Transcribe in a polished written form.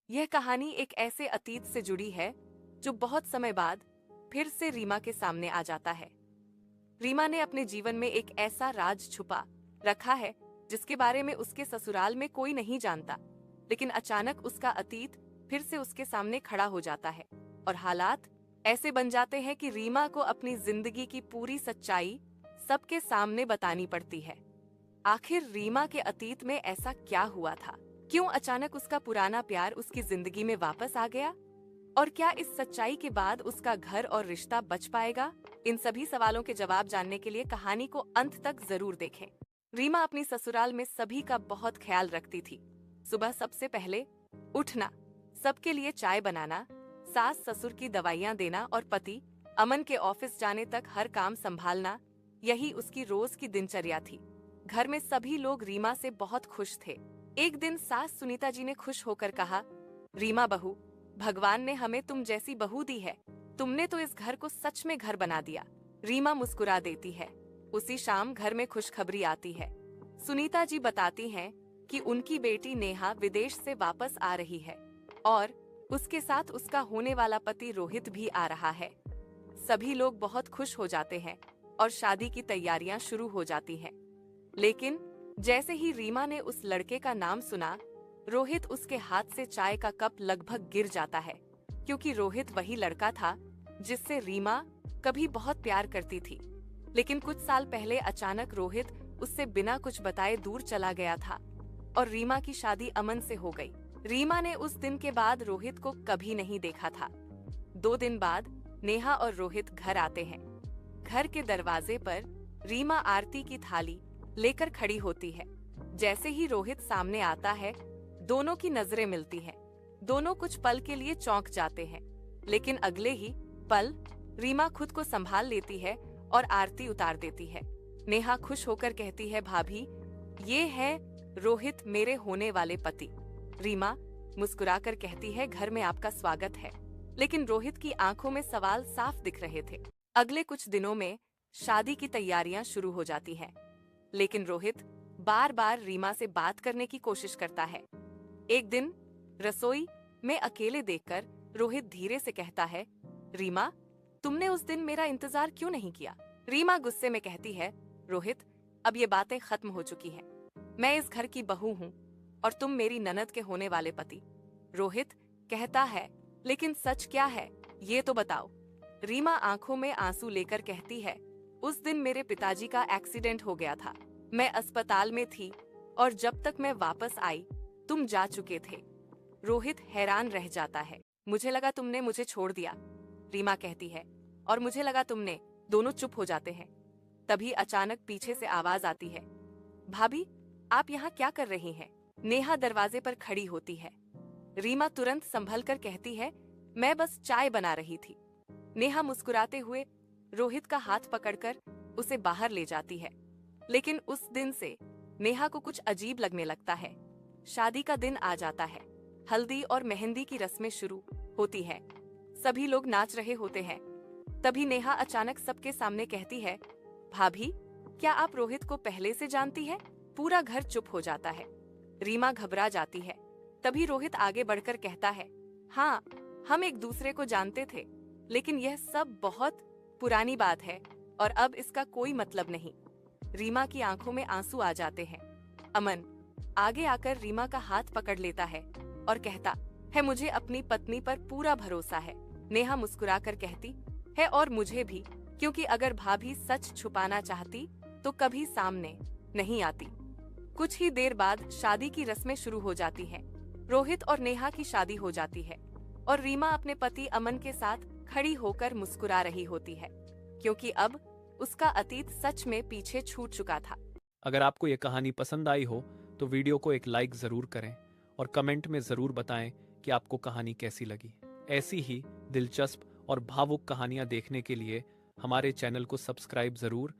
यह कहानी एक ऐसे अतीत से जुड़ी है जो बहुत समय बाद फिर से रीमा के सामने आ जाता है। रीमा ने अपने जीवन में एक ऐसा राज छुपा रखा है जिसके बारे में उसके ससुराल में कोई नहीं जानता, लेकिन अचानक उसका अतीत फिर से उसके सामने खड़ा हो जाता है और हालात ऐसे बन जाते हैं कि रीमा को अपनी जिंदगी की पूरी सच्चाई सबके सामने बतानी पड़ती है। आखिर रीमा के अतीत में ऐसा क्या हुआ था? क्यों अचानक उसका पुराना प्यार उसकी जिंदगी में वापस आ गया? और क्या इस सच्चाई के बाद उसका घर और रिश्ता बच पाएगा? इन सभी सवालों के जवाब जानने के लिए कहानी को अंत तक जरूर देखें। रीमा अपनी ससुराल में सभी का बहुत ख्याल रखती थी। सुबह सबसे पहले उठना, सबके लिए चाय बनाना, सास ससुर की दवाइयाँ देना और पति अमन के ऑफिस जाने तक हर काम संभालना, यही उसकी रोज की दिनचर्या थी। घर में सभी लोग रीमा से बहुत खुश थे। एक दिन सास सुनीता जी ने खुश होकर कहा, रीमा बहू, भगवान ने हमें तुम जैसी बहू दी है। तुमने तो इस घर को सच में घर बना दिया। रीमा मुस्कुरा देती है। उसी शाम घर में खुशखबरी आती है। सुनीता जी बताती हैं कि उनकी बेटी नेहा विदेश से वापस आ रही है और उसके साथ उसका होने वाला पति रोहित भी आ रहा है। सभी लोग बहुत खुश हो जाते हैं और शादी की तैयारियां शुरू हो जाती हैं। लेकिन जैसे ही रीमा ने उस लड़के का नाम सुना, रोहित उसके हाथ से चाय का कप लगभग गिर जाता है, क्योंकि रोहित वही लड़का था जिससे रीमा कभी बहुत प्यार करती थी। लेकिन कुछ साल पहले अचानक रोहित उससे बिना कुछ बताए दूर चला गया था और रीमा की शादी अमन से हो गई। रीमा ने उस दिन के बाद रोहित को कभी नहीं देखा था। 2 दिन बाद नेहा और रोहित घर आते हैं। घर के दरवाजे पर रीमा आरती की थाली लेकर खड़ी होती है। जैसे ही रोहित सामने आता है, दोनों की नजरें मिलती हैं। दोनों कुछ पल के लिए चौंक जाते हैं, लेकिन अगले ही पल रीमा खुद को संभाल लेती है और आरती उतार देती है। नेहा खुश होकर कहती है, भाभी, ये है रोहित, मेरे होने वाले पति। रीमा मुस्कुराकर कहती है, घर में आपका स्वागत है। लेकिन रोहित की आंखों में सवाल साफ दिख रहे थे। अगले कुछ दिनों में शादी की तैयारियां शुरू हो जाती हैं, लेकिन रोहित बार बार रीमा से बात करने की कोशिश करता है। एक दिन रसोई में अकेले देखकर रोहित धीरे से कहता है, रीमा, तुमने उस दिन मेरा इंतजार क्यों नहीं किया? रीमा गुस्से में कहती है, रोहित, अब ये बातें खत्म हो चुकी हैं। मैं इस घर की बहू हूँ और तुम मेरी ननद के होने वाले पति। रोहित कहता है, लेकिन सच क्या है, ये तो बताओ। रीमा आंखों में आंसू लेकर कहती है, उस दिन मेरे पिताजी का एक्सीडेंट हो गया था। मैं अस्पताल में थी और जब तक मैं वापस आई तुम जा चुके थे। रोहित हैरान रह जाता है। मुझे लगा तुमने मुझे छोड़ दिया, रीमा कहती है, और मुझे लगा तुमने। दोनों चुप हो जाते हैं। तभी अचानक पीछे से आवाज आती है, भाभी, आप यहाँ क्या कर रही हैं? नेहा दरवाजे पर खड़ी होती है। रीमा तुरंत संभल कर कहती है, मैं बस चाय बना रही थी। नेहा मुस्कुराते हुए रोहित का हाथ पकड़कर उसे बाहर ले जाती है। लेकिन उस दिन से नेहा को कुछ अजीब लगने लगता है। शादी का दिन आ जाता है। हल्दी और मेहंदी की रस्में शुरू होती है। सभी लोग नाच रहे होते हैं। तभी नेहा अचानक सबके सामने कहती है, भाभी, क्या आप रोहित को पहले से जानती है? पूरा घर चुप हो जाता है। रीमा घबरा जाती है। तभी रोहित आगे बढ़कर कहता है, हाँ, हम एक दूसरे को जानते थे, लेकिन यह सब बहुत पुरानी बात है और अब इसका कोई मतलब नहीं। रीमा की आंखों में आंसू आ जाते हैं। अमन आगे आकर रीमा का हाथ पकड़ लेता है और कहता है, मुझे अपनी पत्नी पर पूरा भरोसा है। नेहा मुस्कुराकर कहती है, और मुझे भी, क्योंकि अगर भाभी सच छुपाना चाहती तो कभी सामने नहीं आती। कुछ ही देर बाद शादी की रस्में शुरू हो जाती हैं। रोहित और नेहा की शादी हो जाती है और रीमा अपने पति अमन के साथ खड़ी होकर मुस्कुरा रही होती है, क्योंकि अब उसका अतीत सच में पीछे छूट चुका था। अगर आपको ये कहानी पसंद आई हो तो वीडियो को एक लाइक जरूर करें और कमेंट में जरूर बताएं कि आपको कहानी कैसी लगी। ऐसी ही दिलचस्प और भावुक कहानियां देखने के लिए हमारे चैनल को सब्सक्राइब जरूर